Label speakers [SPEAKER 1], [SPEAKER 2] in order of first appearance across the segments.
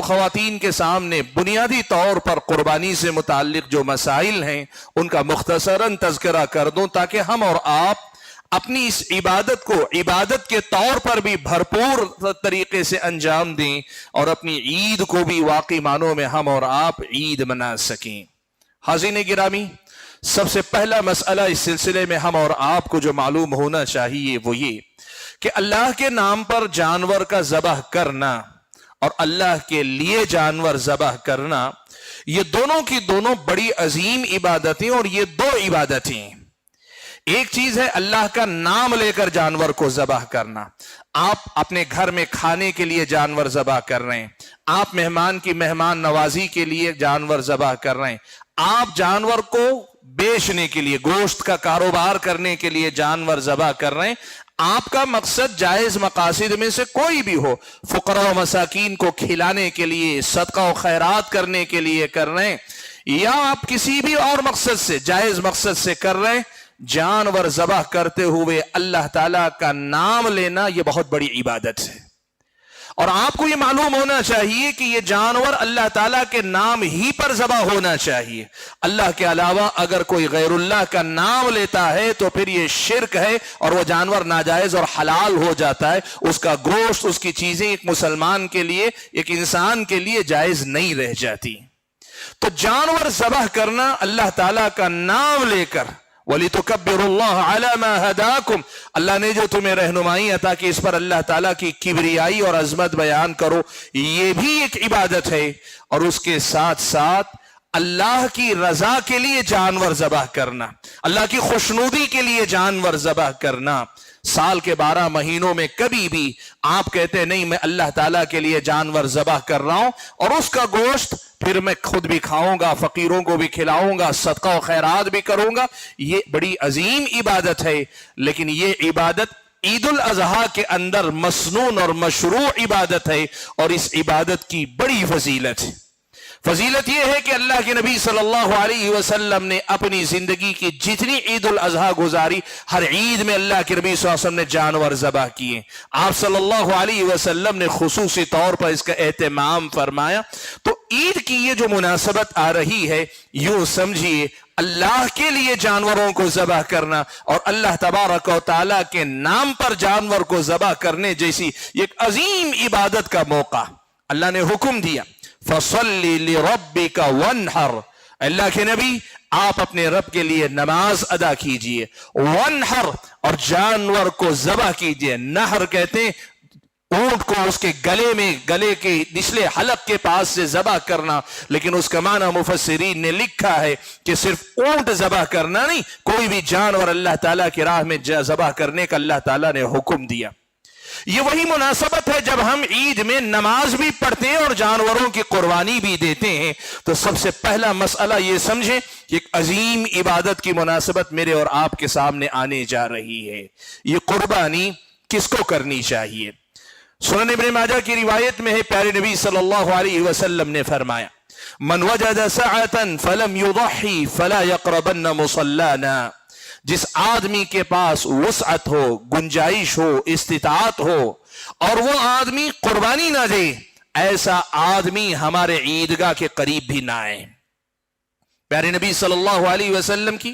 [SPEAKER 1] خواتین کے سامنے بنیادی طور پر قربانی سے متعلق جو مسائل ہیں ان کا مختصراً تذکرہ کر دوں تاکہ ہم اور آپ اپنی اس عبادت کو عبادت کے طور پر بھی بھرپور طریقے سے انجام دیں اور اپنی عید کو بھی واقعی معنوں میں ہم اور آپ عید منا سکیں۔ حاضرین گرامی، سب سے پہلا مسئلہ اس سلسلے میں ہم اور آپ کو جو معلوم ہونا چاہیے وہ یہ کہ اللہ کے نام پر جانور کا ذبح کرنا اور اللہ کے لیے جانور ذبح کرنا، یہ دونوں کی دونوں بڑی عظیم عبادتیں، اور یہ دو عبادتیں، ایک چیز ہے اللہ کا نام لے کر جانور کو ذبح کرنا۔ آپ اپنے گھر میں کھانے کے لیے جانور ذبح کر رہے ہیں، آپ مہمان کی مہمان نوازی کے لیے جانور ذبح کر رہے ہیں، آپ جانور کو بیچنے کے لیے، گوشت کا کاروبار کرنے کے لیے جانور ذبح کر رہے ہیں۔ آپ کا مقصد جائز مقاصد میں سے کوئی بھی ہو، فقراء و مساکین کو کھلانے کے لیے، صدقہ و خیرات کرنے کے لیے کر رہے ہیں، یا آپ کسی بھی اور مقصد سے، جائز مقصد سے کر رہے ہیں، جانور ذبح کرتے ہوئے اللہ تعالیٰ کا نام لینا یہ بہت بڑی عبادت ہے۔ اور آپ کو یہ معلوم ہونا چاہیے کہ یہ جانور اللہ تعالیٰ کے نام ہی پر ذبح ہونا چاہیے۔ اللہ کے علاوہ اگر کوئی غیر اللہ کا نام لیتا ہے تو پھر یہ شرک ہے اور وہ جانور ناجائز اور حلال ہو جاتا ہے، اس کا گوشت، اس کی چیزیں ایک مسلمان کے لیے، ایک انسان کے لیے جائز نہیں رہ جاتی۔ تو جانور ذبح کرنا اللہ تعالیٰ کا نام لے کر، وَلِتُكَبِّرُ اللَّهَ عَلَى مَا هَدَاكُمْ، اللہ نے جو تمہیں رہنمائی عطا کی اس پر اللہ تعالیٰ کی کبریائی اور عظمت بیان کرو، یہ بھی ایک عبادت ہے۔ اور اس کے ساتھ ساتھ اللہ کی رضا کے لیے جانور ذبح کرنا، اللہ کی خوشنودی کے لیے جانور ذبح کرنا۔ سال کے 12 مہینوں میں کبھی بھی آپ کہتے نہیں میں اللہ تعالیٰ کے لیے جانور ذبح کر رہا ہوں اور اس کا گوشت پھر میں خود بھی کھاؤں گا، فقیروں کو بھی کھلاؤں گا، صدقہ و خیرات بھی کروں گا، یہ بڑی عظیم عبادت ہے، لیکن یہ عبادت عید الاضحیٰ کے اندر مسنون اور مشروع عبادت ہے، اور اس عبادت کی بڑی فضیلت ہے۔ فضیلت یہ ہے کہ اللہ کے نبی صلی اللہ علیہ وسلم نے اپنی زندگی کی جتنی عید الاضحیٰ گزاری، ہر عید میں اللہ کے نبی صلی اللہ علیہ وسلم نے جانور ذبح کیے۔ آپ صلی اللہ علیہ وسلم نے خصوصی طور پر اس کا اہتمام فرمایا۔ تو عید کی یہ جو مناسبت آ رہی ہے، یوں سمجھیے اللہ کے لیے جانوروں کو ذبح کرنا اور اللہ تبارک و تعالیٰ کے نام پر جانور کو ذبح کرنے جیسی ایک عظیم عبادت کا موقع اللہ نے حکم دیا۔ فَصَلِّ لِرَبِّكَ وَانْحَرْ، اللہ کے نبی آپ اپنے رب کے لیے نماز ادا کیجئے، وَانْحَرْ، اور جانور کو ذبح کیجئے۔ نحر کہتے ہیں اونٹ کو اس کے گلے کے نچلے حلق کے پاس سے ذبح کرنا، لیکن اس کا معنی مفسرین نے لکھا ہے کہ صرف اونٹ ذبح کرنا نہیں، کوئی بھی جانور اللہ تعالیٰ کی راہ میں ذبح کرنے کا اللہ تعالیٰ نے حکم دیا۔ یہ وہی مناسبت ہے جب ہم عید میں نماز بھی پڑھتے ہیں اور جانوروں کی قربانی بھی دیتے ہیں۔ تو سب سے پہلا مسئلہ یہ سمجھیں کہ ایک عظیم عبادت کی مناسبت میرے اور آپ کے سامنے آنے جا رہی ہے۔ یہ قربانی کس کو کرنی چاہیے؟ سنن ابن ماجہ کی روایت میں ہے، پیارے نبی صلی اللہ علیہ وسلم نے فرمایا، من وجد سعة فلم يضحي فلا يقربن مصلانا، جس آدمی کے پاس وسعت ہو، گنجائش ہو، استطاعت ہو اور وہ آدمی قربانی نہ دے، ایسا آدمی ہمارے عیدگاہ کے قریب بھی نہ آئے۔ پیارے نبی صلی اللہ علیہ وسلم کی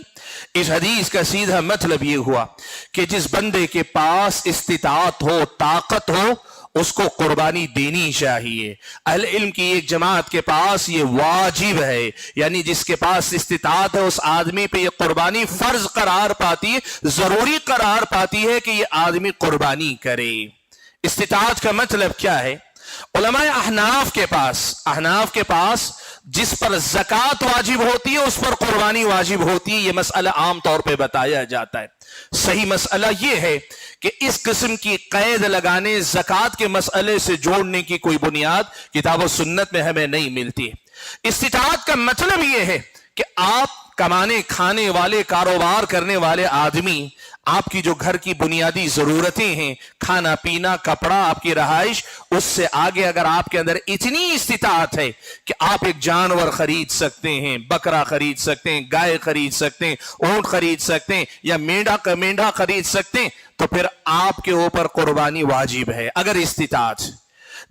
[SPEAKER 1] اس حدیث کا سیدھا مطلب یہ ہوا کہ جس بندے کے پاس استطاعت ہو، طاقت ہو، اس کو قربانی دینی چاہیے۔ اہل علم کی ایک جماعت کے پاس یہ واجب ہے، یعنی جس کے پاس استطاعت ہے اس آدمی پہ یہ قربانی فرض قرار پاتی ہے، ضروری قرار پاتی ہے کہ یہ آدمی قربانی کرے۔ استطاعت کا مطلب کیا ہے؟ علماء احناف کے پاس جس پر زکوٰۃ واجب ہوتی ہے اس پر قربانی واجب ہوتی ہے، یہ مسئلہ عام طور پہ بتایا جاتا ہے۔ صحیح مسئلہ یہ ہے کہ اس قسم کی قید لگانے، زکوٰۃ کے مسئلے سے جوڑنے کی کوئی بنیاد کتاب و سنت میں ہمیں نہیں ملتی۔ استطاعت کا مطلب یہ ہے کہ آپ کمانے کھانے والے، کاروبار کرنے والے آدمی، آپ کی جو گھر کی بنیادی ضرورتیں ہیں، کھانا پینا، کپڑا، آپ کی رہائش، اس سے آگے اگر آپ کے اندر اتنی استطاعت ہے کہ آپ ایک جانور خرید سکتے ہیں، بکرا خرید سکتے ہیں، گائے خرید سکتے ہیں، اونٹ خرید سکتے ہیں، یا مینڈا خرید سکتے ہیں، تو پھر آپ کے اوپر قربانی واجب ہے اگر استطاعت۔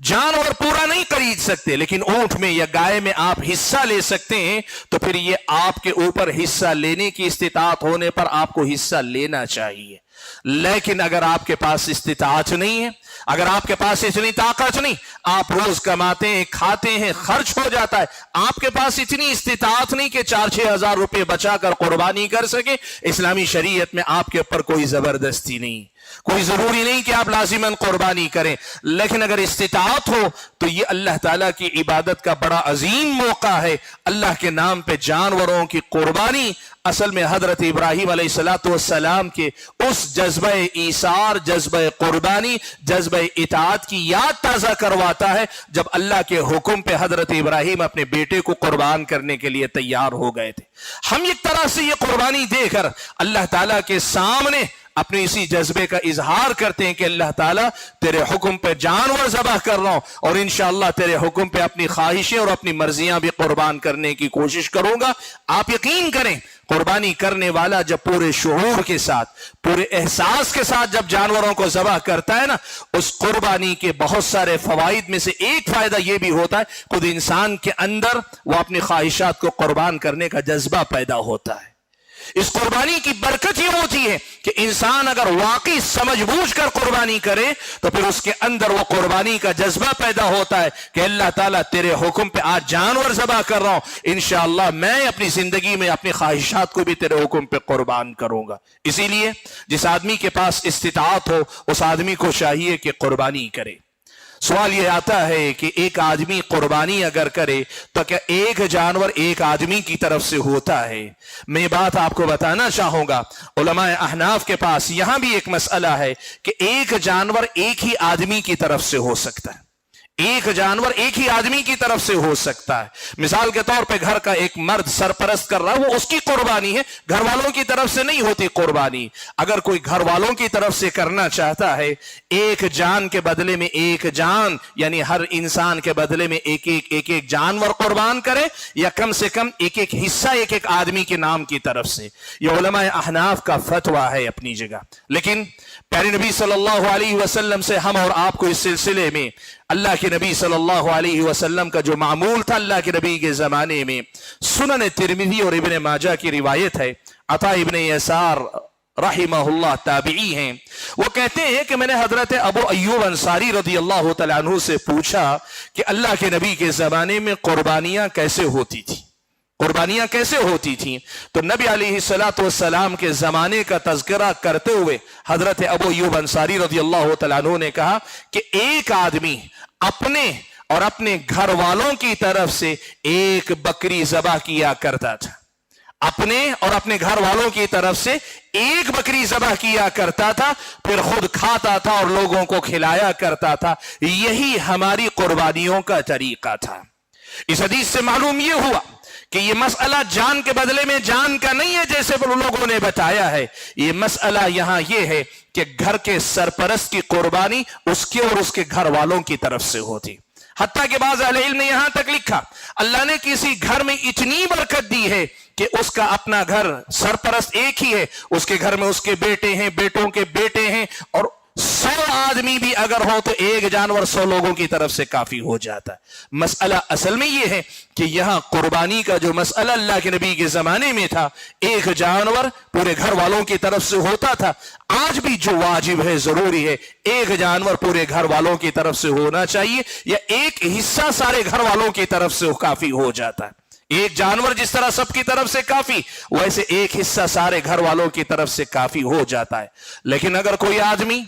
[SPEAKER 1] जानवर पूरा नहीं खरीद सकते, लेकिन ऊंट में या गाय में आप हिस्सा ले सकते हैं, तो फिर ये आपके ऊपर हिस्सा लेने की इस्तिताअत होने पर आपको हिस्सा लेना चाहिए। लेकिन अगर आपके पास इस्तिताअत नहीं है, अगर आपके पास इतनी ताकत नहीं, आप रोज कमाते हैं, खाते हैं, खर्च हो जाता है, आपके पास इतनी इस्तिताअत नहीं कि 4-6 हजार रुपए बचाकर कुर्बानी कर सके, इस्लामी शरीयत में आपके ऊपर कोई जबरदस्ती नहीं, कोई जरूरी नहीं कि आप लाजिमन कुर्बानी करें। लेकिन अगर इस्तिताअत हो तो ये अल्लाह ताला की इबादत का बड़ा अजीम मौका है। अल्लाह के नाम पे जानवरों की कुर्बानी असल में हजरत इब्राहीम अलैहिस्सलाम के उस जज्बे ईसार, जज्बे कुर्बानी, जज्बे इताअत की याद ताजा करवाता है, जब अल्लाह के हुक्म पे हजरत इब्राहीम अपने बेटे को कुर्बान करने के लिए तैयार हो गए थे। हम एक तरह से ये कुर्बानी देकर अल्लाह ताला के सामने अपने इसी जज्बे का इजहार करते हैं कि अल्लाह ताला तेरे हुक्म पे जानवर ज़बह कर रहा हूं और इंशाअल्लाह तेरे हुक्म पे अपनी ख्वाहिशें और अपनी मर्जियां भी कुर्बान करने की कोशिश करूंगा। आप यकीन करें, कुर्बानी करने वाला जब पूरे शुऊर के साथ, पूरे एहसास के साथ जब जानवरों को ज़बह करता है ना, उस कुर्बानी के बहुत सारे फवाइद में से एक फायदा यह भी होता है, खुद इंसान के अंदर वो अपनी ख्वाहिशात को कुर्बान करने का जज्बा पैदा होता है। इस कुर्बानी की बरकत ये होती है कि इंसान अगर वाकई समझबूझ कर कुर्बानी करे तो फिर उसके अंदर वो कुर्बानी का जज्बा पैदा होता है कि अल्लाह ताला तेरे हुक्म पे आज जानवर ज़बह कर रहा हूं, इंशाअल्लाह मैं अपनी जिंदगी में अपनी ख्वाहिशात को भी तेरे हुक्म पे कुर्बान करूंगा। इसीलिए जिस आदमी के पास इस्तिताअत हो उस आदमी को चाहिए कि कुर्बानी करे। सवाल यह आता है कि एक आदमी कुर्बानी अगर करे तो क्या एक जानवर एक आदमी की तरफ से होता है? मैं बात आपको बताना चाहूंगा, उलमाए अहनाफ के पास यहां भी एक मसला है कि एक जानवर एक ही आदमी की तरफ से हो सकता है, एक जानवर एक ही आदमी की तरफ से हो सकता है। मिसाल के तौर पे घर का एक मर्द सरपरस्त कर रहा है, वो उसकी कुर्बानी है, घर वालों की तरफ से नहीं होती कुर्बानी। अगर कोई घर वालों की तरफ से करना चाहता है, एक जान के बदले में एक जान, यानी हर इंसान के बदले में एक एक जानवर कुर्बान करे, या कम से कम एक एक हिस्सा एक एक आदमी के नाम की तरफ से, यह उलमाए अहनाफ का फतवा है अपनी जगह। लेकिन प्यारे नबी सल्लल्लाहु अलैहि वसल्लम से हम और आपको इस सिलसिले में अल्लाह के नबी सल्लल्लाहु अलैहि वसल्लम का जो मामूल था अल्लाह के नबी के जमाने में, सुनन तिरमिज़ी और इब्ने माजा की रिवायत है। अता इब्ने यसार रहिमहुल्लाह ताबिई हैं, वो कहते हैं कि मैंने हजरत अबू अय्यूब अंसारी रदियल्लाहु तआला अन्हु से पूछा कि अल्लाह के नबी के जमाने में कुर्बानियां कैसे होती थी, कुर्बानियां कैसे होती थी? तो नबी अलैहिस्सलातु वस्सलाम के जमाने का तज़किरा करते हुए हजरत अबू अय्यूब अंसारी रदियल्लाहु तआला अन्हु ने कहा कि एक आदमी अपने और अपने घर वालों की तरफ से एक बकरी ज़बह किया करता था, अपने और अपने घर वालों की तरफ से एक बकरी ज़बह किया करता था, फिर खुद खाता था और लोगों को खिलाया करता था। यही हमारी कुर्बानियों का तरीका था। इस हदीस से मालूम यह हुआ कि ये मसला जान के बदले में जान का नहीं है जैसे लोगों ने बताया है। ये मसला यहां ये है कि घर के सरपरस्त की कुर्बानी उसके और उसके घर वालों की तरफ से होती। हत्ता के बाद अहले इल्म ने यहां तक लिखा, अल्लाह ने किसी घर में इतनी बरकत दी है कि उसका अपना घर सरपरस्त एक ही है, उसके घर में उसके बेटे हैं, बेटों के बेटे हैं, और 100 आदमी भी अगर हो तो एक जानवर 100 लोगों की तरफ से काफी हो जाता है। मसला असल में यह है कि यहां कुर्बानी का जो मसला अल्लाह के नबी के जमाने में था, एक जानवर पूरे घर वालों की तरफ से होता था। आज भी जो वाजिब है, जरूरी है, एक जानवर पूरे घर वालों की तरफ से होना चाहिए, या एक हिस्सा सारे घर वालों की तरफ से काफी हो जाता है। एक जानवर जिस तरह सबकी तरफ से काफी, वैसे एक हिस्सा सारे घर वालों की तरफ से काफी हो जाता है। लेकिन अगर कोई आदमी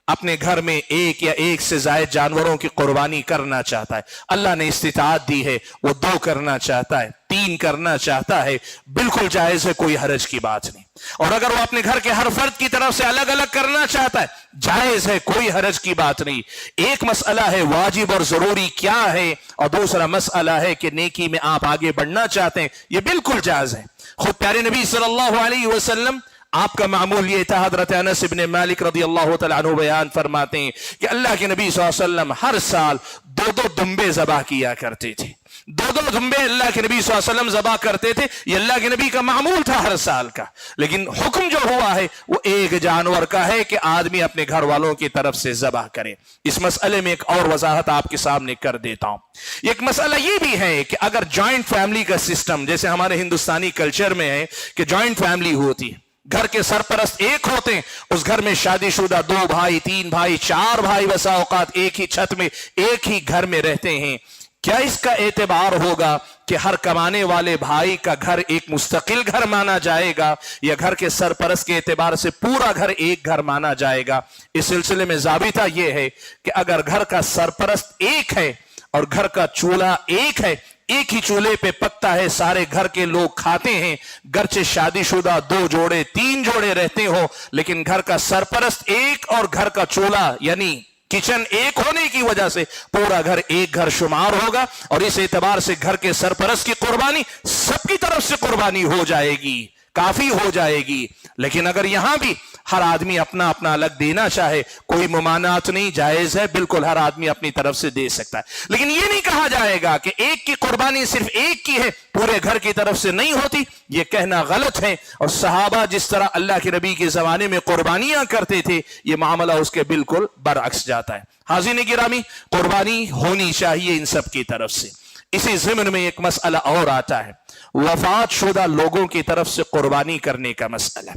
[SPEAKER 1] अपने घर में एक या एक से ज्यादा जानवरों की कुर्बानी करना चाहता है, अल्लाह ने इस्तिताअत दी है, वो 2 करना चाहता है, 3 करना चाहता है, बिल्कुल जायज है, कोई हरज की बात नहीं। और अगर वो अपने घर के हर फर्द की तरफ से अलग अलग करना चाहता है, जायज है, कोई हरज की बात नहीं। एक मसला है वाजिब और जरूरी क्या है, और दूसरा मसला है कि नेकी में आप आगे बढ़ना चाहते हैं, ये बिल्कुल जायज है। खुद प्यारे नबी सल्लल्लाहु अलैहि वसल्लम आपका मामूल ये था, हजरत अनस इब्ने मालिक रदियल्लाहु तआला अन्हु बयान फरमाते हैं कि अल्लाह के नबी सल्लल्लाहु अलैहि वसल्लम हर साल 2-2 दुम्बे ज़बह किया करते थे। दो दो दुम्बे अल्लाह के नबी सल्लल्लाहु अलैहि वसल्लम ज़बा करते थे। ये अल्लाह के नबी का मामूल था हर साल का। लेकिन हुक्म जो हुआ है वो एक जानवर का है कि आदमी अपने घर वालों की तरफ से ज़बा करे। इस मसले में एक और वजाहत आपके सामने कर देता हूं। एक मसला ये भी है कि अगर जॉइंट फैमिली का सिस्टम जैसे हमारे हिंदुस्तानी कल्चर में है कि जॉइंट फैमिली होती है, घर के सरपरस्त एक होते हैं, उस घर में शादीशुदा 2 भाई 3 भाई 4 भाई बसा औकात एक ही छत में एक ही घर में रहते हैं, क्या इसका एतबार होगा कि हर कमाने वाले भाई का घर एक मुस्तकिल घर माना जाएगा या घर के सरपरस्त के एतबार से पूरा घर एक घर माना जाएगा? इस सिलसिले में ज़ाबिता यह है कि अगर घर का सरपरस्त एक है और घर का चूल्हा एक है, एक ही चूल्हे पे पकता है, सारे घर के लोग खाते हैं, घर से शादीशुदा 2 जोड़े 3 जोड़े रहते हो, लेकिन घर का सरपरस्त एक और घर का चूल्हा यानी किचन एक होने की वजह से पूरा घर एक घर शुमार होगा और इस एतबार से घर के सरपरस्त की कुर्बानी सबकी तरफ से कुर्बानी हो जाएगी, काफी हो जाएगी। लेकिन अगर यहां भी हर आदमी अपना अपना अलग देना चाहे, कोई मुमानात नहीं, जायज है, बिल्कुल हर आदमी अपनी तरफ से दे सकता है। लेकिन यह नहीं कहा जाएगा कि एक की कुर्बानी सिर्फ एक की है, पूरे घर की तरफ से नहीं होती, यह कहना गलत है। और सहाबा जिस तरह अल्लाह के नबी के जमाने में कुर्बानियां करते थे, यह मामला उसके बिल्कुल बरअक्स जाता है। हाज़िरीन गिरामी, कुर्बानी होनी चाहिए इन सब की तरफ से। इसी ज़िम्न में एक मसला और आता है, वफात शुदा लोगों की तरफ से कुर्बानी करने का मसला।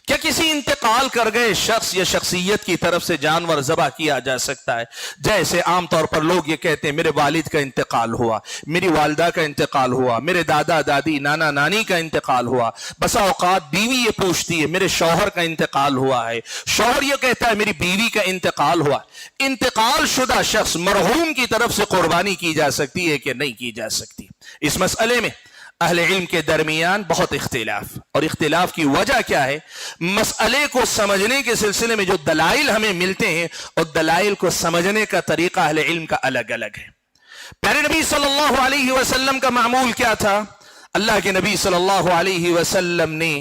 [SPEAKER 1] क्या किसी इंतकाल कर गए शख्स या शख्सियत की तरफ से जानवर ज़बह किया जा सकता है? जैसे आमतौर पर लोग ये कहते हैं मेरे वालिद का इंतकाल हुआ, मेरी वालदा का इंतकाल हुआ, मेरे दादा दादी नाना नानी का इंतकाल हुआ। बसा औकात बीवी ये पूछती है मेरे शौहर का इंतकाल हुआ है, शौहर ये कहता है मेरी बीवी का इंतकाल हुआ। इंतकाल शुदा शख्स मरहूम की तरफ से कुर्बानी की जा सकती है कि नहीं की जा सकती? इस मसले में अहले इल्म के दरमियान बहुत इख्तिलाफ, और इख्तिलाफ की वजह क्या है? मसले को समझने के सिलसिले में जो दलाइल हमें मिलते हैं और दलाइल को समझने का तरीका अहले इल्म का अलग अलग है। प्यारे नबी सल्लल्लाहु अलैहि वसल्लम का मामूल क्या था? अल्लाह के नबी सल्लल्लाहु अलैहि वसल्लम ने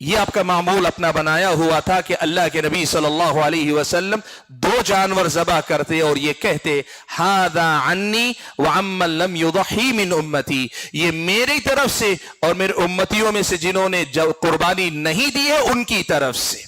[SPEAKER 1] यह आपका मामूल अपना बनाया हुआ था कि अल्लाह के नबी सल्लल्लाहु अलैहि वसल्लम 2 जानवर ज़बह करते और ये कहते हादा अन्नी व अम्मन लम युदही मिन उम्मती, ये मेरी तरफ से और मेरे उम्मतियों में से जिन्होंने कुर्बानी नहीं दी है उनकी तरफ से।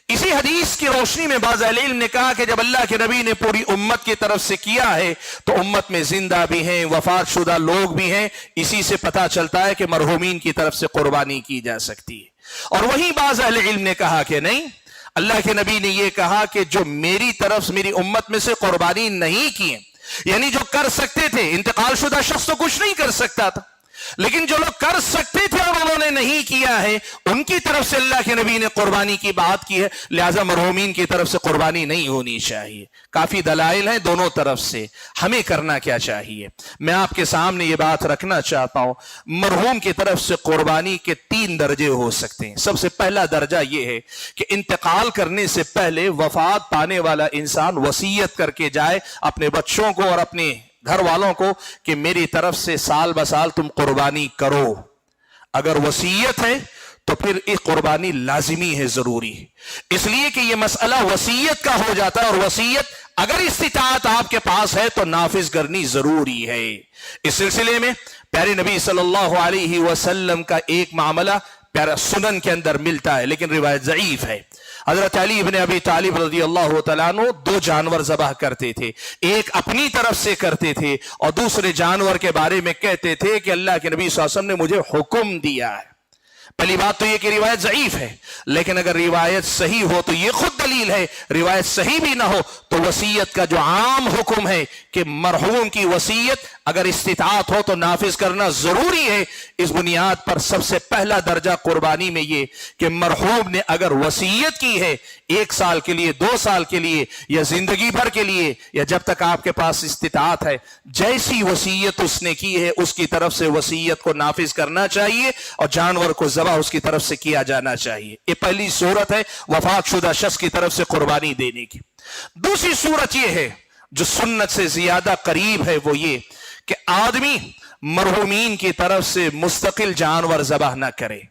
[SPEAKER 1] इसी हदीस की रोशनी में बाज़ अहले इल्म ने कहा कि जब अल्लाह के नबी ने पूरी उम्मत की तरफ से किया है तो उम्मत में जिंदा भी हैं, वफात शुदा लोग भी हैं, इसी से पता चलता है कि मरहूमीन की तरफ से कुर्बानी की जा सकती है। और वहीं बाज़ अहले इल्म ने कहा कि नहीं, अल्लाह के नबी ने यह कहा कि जो मेरी तरफ से मेरी उम्मत में से कुर्बानी नहीं किए, यानी जो कर सकते थे, इंतकाल शुदा शख्स तो कुछ नहीं कर सकता था, लेकिन जो लोग कर सकते थे और उन्होंने नहीं किया है, उनकी तरफ से अल्लाह के नबी ने कुर्बानी की बात की है। लिहाजा मरहूमीन की तरफ से कुर्बानी नहीं होनी चाहिए। काफी दलाइल हैं दोनों तरफ से। हमें करना क्या चाहिए? मैं आपके सामने ये बात रखना चाहता हूं, मरहूम की तरफ से कुर्बानी के 3 दर्जे हो सकते हैं। सबसे पहला दर्जा यह है कि इंतकाल करने से पहले वफात पाने वाला इंसान वसीयत करके जाए अपने बच्चों को और अपने घर वालों को कि मेरी तरफ से साल ब साल तुम कुर्बानी करो। अगर वसीयत है तो फिर एक कुर्बानी लाजिमी है, जरूरी है, इसलिए कि यह मसला वसीयत का हो जाता है और वसीयत अगर इस्तिताअत आपके पास है तो नाफिज करनी जरूरी है। इस सिलसिले में प्यारे नबी सल्लल्लाहु अलैहि वसल्लम का एक मामला प्यारा सुनन के अंदर मिलता है, लेकिन रिवायत ज़ईफ है। हजरत अली इब्न अबी तालिब रज़ियल्लाहु तआला अन्हु 2 जानवर ज़बह करते थे, एक अपनी तरफ से करते थे और दूसरे जानवर के बारे में कहते थे कि अल्लाह के नबी सल्लल्लाहु अलैहि वसल्लम ने मुझे हुक्म दिया है। पहली बात तो यह कि रिवायत ज़ईफ है, लेकिन अगर रिवायत सही हो तो यह खुद दलील है। रिवायत सही भी ना हो तो वसीयत का जो आम हुक्म है कि मरहूम की वसीयत अगर इस्तिताअत हो तो नाफिज करना जरूरी है। इस बुनियाद पर सबसे पहला दर्जा कुर्बानी में यह कि मरहूम ने अगर वसीयत की है 1 साल के लिए, 2 साल के लिए या जिंदगी भर के लिए, या जब तक आपके पास इस्तिताअत है, जैसी वसीयत उसने की है उसकी तरफ से वसीयत को नाफिज करना चाहिए और जानवर को ज़बह उसकी तरफ से किया जाना चाहिए। ये पहली सूरत है वफात शुदा शख्स की तरफ से कुर्बानी देने की। दूसरी सूरत यह है जो सुन्नत से ज्यादा करीब है, वो ये कि आदमी मरहूमीन की तरफ से मुस्तकिल जानवर ज़बह ना करे।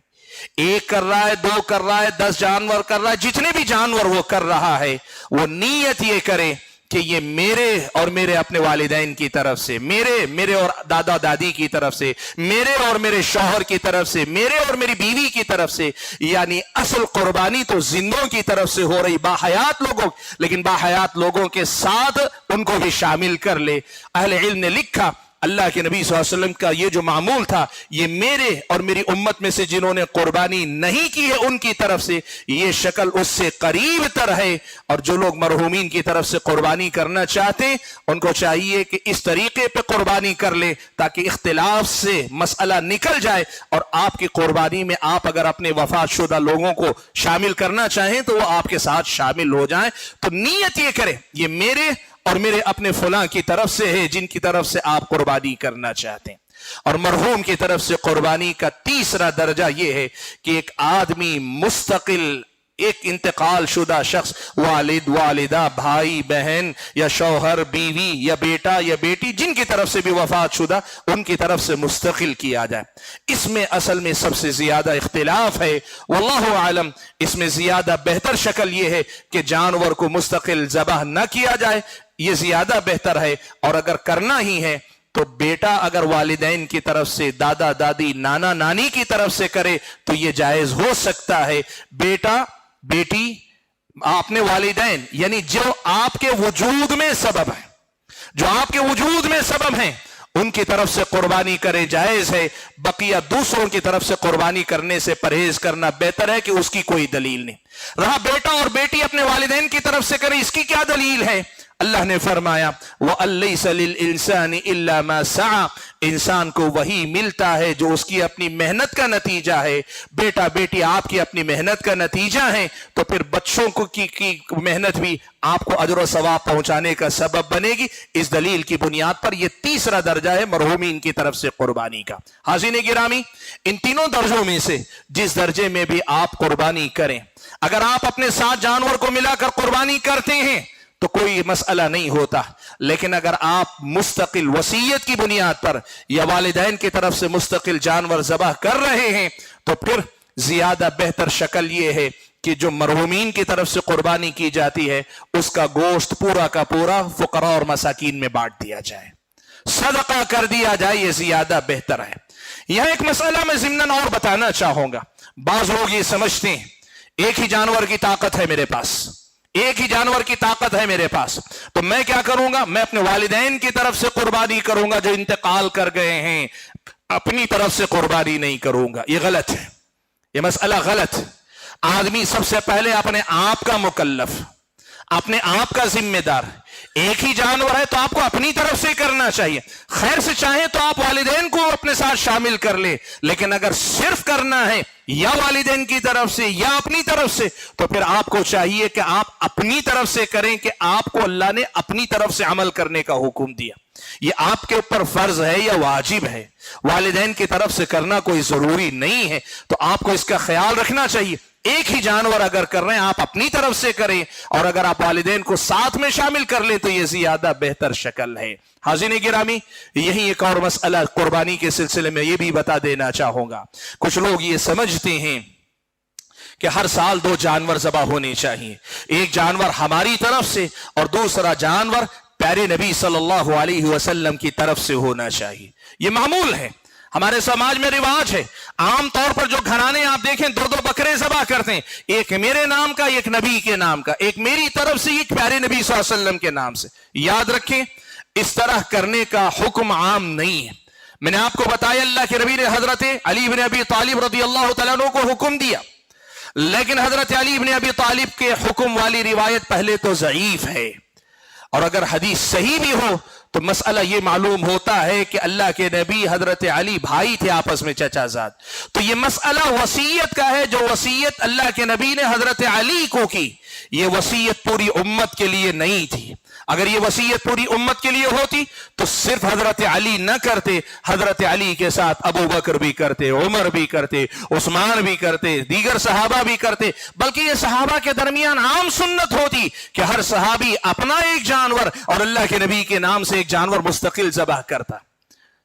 [SPEAKER 1] 1 कर रहा है, 2 कर रहा है, 10 जानवर कर रहा है, जितने भी जानवर वो कर रहा है वो नीयत ये करे کہ یہ میرے اور میرے اپنے والدین کی طرف سے, میرے اور دادا دادی کی طرف سے, میرے اور میرے شوہر کی طرف سے, میرے اور میری بیوی کی طرف سے, یعنی اصل قربانی تو زندوں کی طرف سے ہو رہی, باحیات لوگوں, لیکن باحیات لوگوں کے ساتھ ان کو بھی شامل کر لے. اہل علم نے لکھا اللہ کے نبی صلی اللہ علیہ وسلم کا یہ جو معمول تھا, یہ میرے اور میری امت میں سے جنہوں نے قربانی نہیں کی ہے ان کی طرف سے یہ شکل اس سے قریب تر ہے. اور جو لوگ مرحومین کی طرف سے قربانی کرنا چاہتے ہیں ان کو چاہیے کہ اس طریقے پہ قربانی کر لے تاکہ اختلاف سے مسئلہ نکل جائے. اور آپ کی قربانی میں آپ اگر اپنے وفات شدہ لوگوں کو شامل کرنا چاہیں تو وہ آپ کے ساتھ شامل ہو جائیں. تو نیت یہ کریں یہ میرے اور میرے اپنے فلاں کی طرف سے ہے جن کی طرف سے آپ قربانی کرنا چاہتے ہیں. اور مرحوم کی طرف سے قربانی کا تیسرا درجہ یہ ہے کہ ایک آدمی مستقل, ایک انتقال شدہ شخص, والد, والدہ, بھائی, بہن یا شوہر, بیوی یا بیٹا یا بیٹی جن کی طرف سے بھی وفات شدہ ان کی طرف سے مستقل کیا جائے. اس میں اصل میں سب سے زیادہ اختلاف ہے, واللہ عالم. اس میں زیادہ بہتر شکل یہ ہے کہ جانور کو مستقل ذبح نہ کیا جائے, یہ زیادہ بہتر ہے. اور اگر کرنا ہی ہے تو بیٹا اگر والدین کی طرف سے, دادا دادی, نانا نانی کی طرف سے کرے تو یہ جائز ہو سکتا ہے. بیٹا بیٹی اپنے والدین یعنی جو آپ کے وجود میں سبب ہیں, جو آپ کے وجود میں سبب ہیں ان کی طرف سے قربانی کرے, جائز ہے. بقیہ دوسروں کی طرف سے قربانی کرنے سے پرہیز کرنا بہتر ہے کہ اس کی کوئی دلیل نہیں. رہا بیٹا اور بیٹی اپنے والدین کی طرف سے کرے, اس کی کیا دلیل ہے؟ اللہ نے فرمایا وَأَلَّيْسَ لِلْإِنسَانِ إِلَّا مَا سَعَى, انسان کو وہی ملتا ہے جو اس کی اپنی محنت کا نتیجہ ہے. بیٹا بیٹی آپ کی اپنی محنت کا نتیجہ ہے تو پھر بچوں کو کی محنت بھی آپ کو اجر و ثواب پہنچانے کا سبب بنے گی. اس دلیل کی بنیاد پر یہ تیسرا درجہ ہے مرحومین کی طرف سے قربانی کا. حاضرین گرامی, ان تینوں درجوں میں سے جس درجے میں بھی آپ قربانی کریں, اگر آپ اپنے ساتھ جانور کو ملا کر قربانی کرتے ہیں تو کوئی مسئلہ نہیں ہوتا. لیکن اگر آپ مستقل وصیت کی بنیاد پر یا والدین کی طرف سے مستقل جانور ذبح کر رہے ہیں تو پھر زیادہ بہتر شکل یہ ہے کہ جو مرحومین کی طرف سے قربانی کی جاتی ہے اس کا گوشت پورا کا پورا فقراء اور مساکین میں بانٹ دیا جائے, صدقہ کر دیا جائے, یہ زیادہ بہتر ہے. یہاں ایک مسئلہ میں ضمناً اور بتانا چاہوں گا. بعض لوگ یہ سمجھتے ہیں ایک ہی جانور کی طاقت ہے میرے پاس, ایک ہی جانور کی طاقت ہے میرے پاس, تو میں کیا کروں گا, میں اپنے والدین کی طرف سے قربانی کروں گا جو انتقال کر گئے ہیں, اپنی طرف سے قربانی نہیں کروں گا. یہ غلط ہے, یہ مسئلہ غلط. آدمی سب سے پہلے اپنے آپ کا مکلف, اپنے آپ کا ذمہ دار. ایک ہی جانور ہے تو آپ کو اپنی طرف سے کرنا چاہیے. خیر سے چاہیں تو آپ والدین کو اپنے ساتھ شامل کر لیں, لیکن اگر صرف کرنا ہے یا والدین کی طرف سے یا اپنی طرف سے تو پھر آپ کو چاہیے کہ آپ اپنی طرف سے کریں, کہ آپ کو اللہ نے اپنی طرف سے عمل کرنے کا حکم دیا. یہ آپ کے اوپر فرض ہے یا واجب ہے, والدین کی طرف سے کرنا کوئی ضروری نہیں ہے. تو آپ کو اس کا خیال رکھنا چاہیے. ایک ہی جانور اگر کر رہے ہیں آپ اپنی طرف سے کریں, اور اگر آپ والدین کو ساتھ میں شامل کر لیں تو یہ زیادہ بہتر شکل ہے. حاضرین گرامی, یہی ایک اور مسئلہ قربانی کے سلسلے میں یہ بھی بتا دینا چاہوں گا. کچھ لوگ یہ سمجھتے ہیں کہ ہر سال 2 جانور ذبح ہونے چاہیے, ایک جانور ہماری طرف سے اور دوسرا جانور پیارے نبی صلی اللہ علیہ وسلم کی طرف سے ہونا چاہیے. یہ معمول ہے, ہمارے سماج میں رواج ہے. عام طور پر جو گھرانے آپ دیکھیں 2 بکرے ذبح کرتے ہیں, ایک میرے نام کا, ایک نبی کے نام کا, ایک میری طرف سے, ایک پیارے نبی صلی اللہ علیہ وسلم کے نام سے. یاد رکھیں اس طرح کرنے کا حکم عام نہیں ہے. میں نے آپ کو بتایا اللہ کے نبی نے حضرت علی بن ابی طالب رضی اللہ تعالیٰ عنہ کو حکم دیا, لیکن حضرت علی بن ابی طالب کے حکم والی روایت پہلے تو ضعیف ہے, اور اگر حدیث صحیح بھی ہو تو مسئلہ یہ معلوم ہوتا ہے کہ اللہ کے نبی حضرت علی بھائی تھے آپس میں, چچا زاد. تو یہ مسئلہ وصیت کا ہے, جو وصیت اللہ کے نبی نے حضرت علی کو کی, یہ وصیت پوری امت کے لیے نہیں تھی. اگر یہ وصیت پوری امت کے لیے ہوتی تو صرف حضرت علی نہ کرتے, حضرت علی کے ساتھ ابو بکر بھی کرتے, عمر بھی کرتے, عثمان بھی کرتے, دیگر صحابہ بھی کرتے. بلکہ یہ صحابہ کے درمیان عام سنت ہوتی کہ ہر صحابی اپنا ایک جانور اور اللہ کے نبی کے نام سے ایک جانور مستقل ذبح کرتا.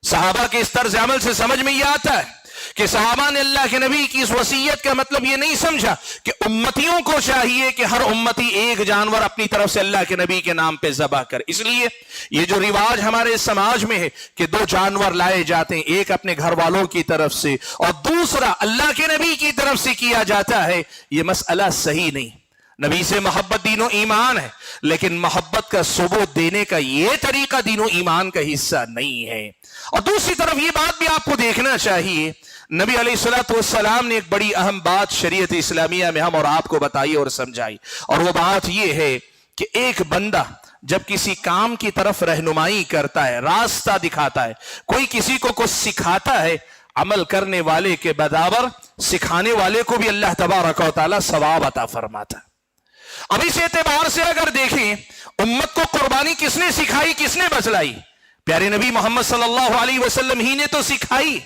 [SPEAKER 1] صحابہ کے اس طرز عمل سے سمجھ میں یہ آتا ہے کہ सहाबा ने अल्लाह के नबी की इस वसीयत का मतलब ये नहीं समझा कि उम्मतियों को चाहिए कि हर उम्मती एक जानवर अपनी तरफ से अल्लाह के नबी के नाम पे ज़बह करे। इसलिए ये जो रिवाज हमारे समाज में है कि 2 जानवर लाए जाते हैं, एक अपने घर वालों की तरफ से और दूसरा अल्लाह के नबी की तरफ से किया जाता है, ये मसला सही नहीं। नबी से मोहब्बत दीनो ईमान है, लेकिन मोहब्बत का सबूत देने का यह तरीका दीनो ईमान का हिस्सा नहीं है। और दूसरी तरफ यह बात भी आपको देखना चाहिए, नबी अलैहिस्सलातु वस्सलाम ने एक बड़ी अहम बात शरीयत इस्लामिया में हम और आपको बताई और समझाई, और वो बात यह है कि एक बंदा जब किसी काम की तरफ रहनुमाई करता है, रास्ता दिखाता है, कोई किसी को कुछ सिखाता है, अमल करने वाले के बराबर सिखाने वाले को भी अल्लाह तबारक व तआला सवाब अता फरमाता है। अब इस एतबार से अगर देखें, उम्मत को कुर्बानी किसने सिखाई, किसने बतलाई? प्यारे नबी मोहम्मद सल्लल्लाहु अलैहि वसल्लम ही ने तो सिखाई।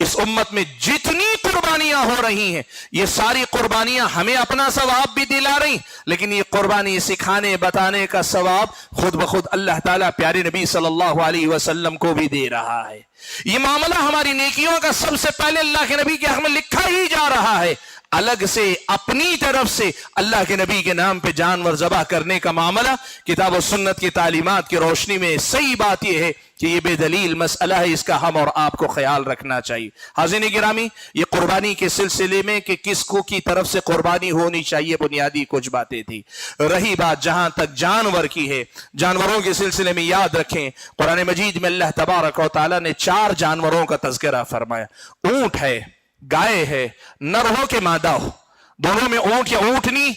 [SPEAKER 1] इस उम्मत में जितनी कुर्बानियां हो रही हैं, ये सारी कुर्बानियां हमें अपना सवाब भी दिला रही, लेकिन ये कुर्बानी सिखाने बताने का सवाब खुद ब खुद अल्लाह ताला प्यारे नबी सल्लल्लाहु अलैहि वसल्लम को भी दे रहा है। ये मामला हमारी नेकियों का सबसे पहले अल्लाह के नबी के हक में लिखा ही जा रहा है। अलग से अपनी तरफ से अल्लाह के नबी के नाम पे जानवर ज़बह करने का मामला किताब और सुन्नत की तालीमात की रोशनी में सही बात यह है कि ये बेदलील मसला है, इसका हम और आपको ख्याल रखना चाहिए। हाज़िरीन गिरामी, ये कुर्बानी के सिलसिले में कि किसको की तरफ से कुर्बानी होनी चाहिए, बुनियादी कुछ बातें थी। रही बात जहां तक जानवर की है, जानवरों के सिलसिले में याद रखें, कुरान मजीद में अल्लाह तबारक व तआला ने 4 जानवरों का तज़किरा फरमाया। ऊंट है, गाय है, नर हो के मादा हो, दोनों में ऊंट या ऊंटनी,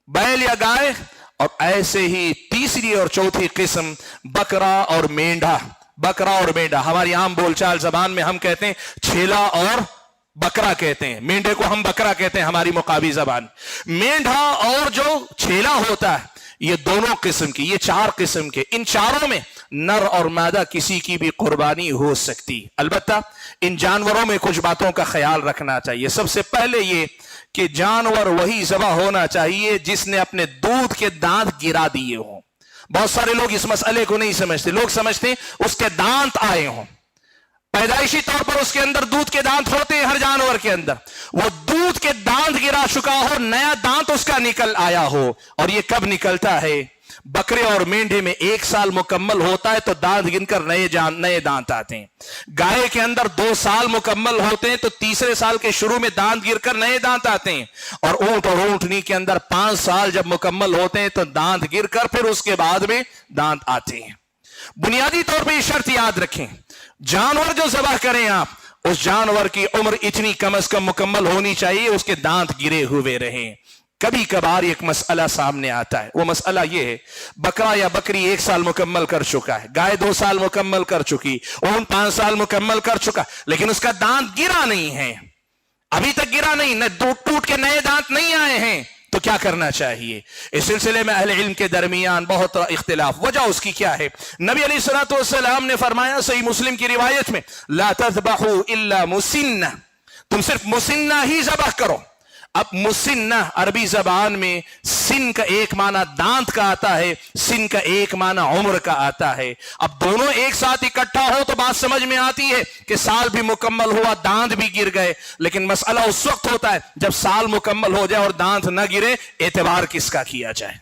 [SPEAKER 1] बैल या गाय, और ऐसे ही तीसरी और चौथी किस्म बकरा और मेंढा। बकरा और मेंढा हमारी आम बोलचाल जबान में हम कहते हैं छेला और बकरा कहते हैं, मेंढे को हम बकरा कहते हैं हमारी मुकाबी जबान। मेंढा और जो छेला होता है, ये दोनों किस्म की, ये 4 किस्म के, इन चारों में नर और मादा किसी की भी कुर्बानी हो सकती। अलबत्ता इन जानवरों में कुछ बातों का ख्याल रखना चाहिए। सबसे पहले ये कि जानवर वही ज़बह होना चाहिए जिसने अपने दूध के दांत गिरा दिए हों। बहुत सारे लोग इस मसले को नहीं समझते, लोग समझते हैं उसके दांत आए हों, पैदाइशी तौर पर उसके अंदर दूध के दांत होते हैं हर जानवर के अंदर, वो दूध के दांत गिरा चुका हो, नया दांत उसका निकल आया हो। और ये कब निकलता है? बकरे और मेंढे में 1 साल मुकम्मल होता है तो दांत गिनकर नए दांत आते हैं। गाय के अंदर 2 साल मुकम्मल होते हैं तो तीसरे साल के शुरू में दांत गिरकर नए दांत आते हैं। और ऊंट और ऊंटनी के अंदर 5 साल जब मुकम्मल होते हैं तो दांत गिरकर फिर उसके बाद में दांत आते हैं। बुनियादी तौर पर यह शर्त याद रखें, जानवर जो ज़बह करें आप, उस जानवर की उम्र इतनी कम से कम मुकम्मल होनी चाहिए, उसके दांत गिरे हुए रहें। कभी कभार एक मसला सामने आता है, वो मसला ये है, बकरा या बकरी 1 साल मुकम्मल कर चुका है, गाय 2 साल मुकम्मल कर चुकी, ऊंट 5 साल मुकम्मल कर चुका, लेकिन उसका दांत गिरा नहीं है, अभी तक गिरा नहीं, न टूट के नए दांत नहीं आए हैं, तो क्या करना चाहिए? इस सिलसिले में अहले इल्म के दरमियान बहुत इख्तिलाफ। वजह उसकी क्या है? नबी अलैहिस्सलातु वस्सलाम ने फरमाया सही मुस्लिम की रिवायत में, ला तज़बहू इल्ला मुसिन्ना, तुम सिर्फ मुसिन्ना ही ज़बह करो। अब मुसिन्ना अरबी जबान में सिन का एक माना दांत का आता है, सिन का एक माना उम्र का आता है। अब दोनों एक साथ इकट्ठा हो तो बात समझ में आती है कि साल भी मुकम्मल हुआ, दांत भी गिर गए, लेकिन मसला उस वक्त होता है जब साल मुकम्मल हो जाए और दांत न गिरे, एतबार किसका किया जाए?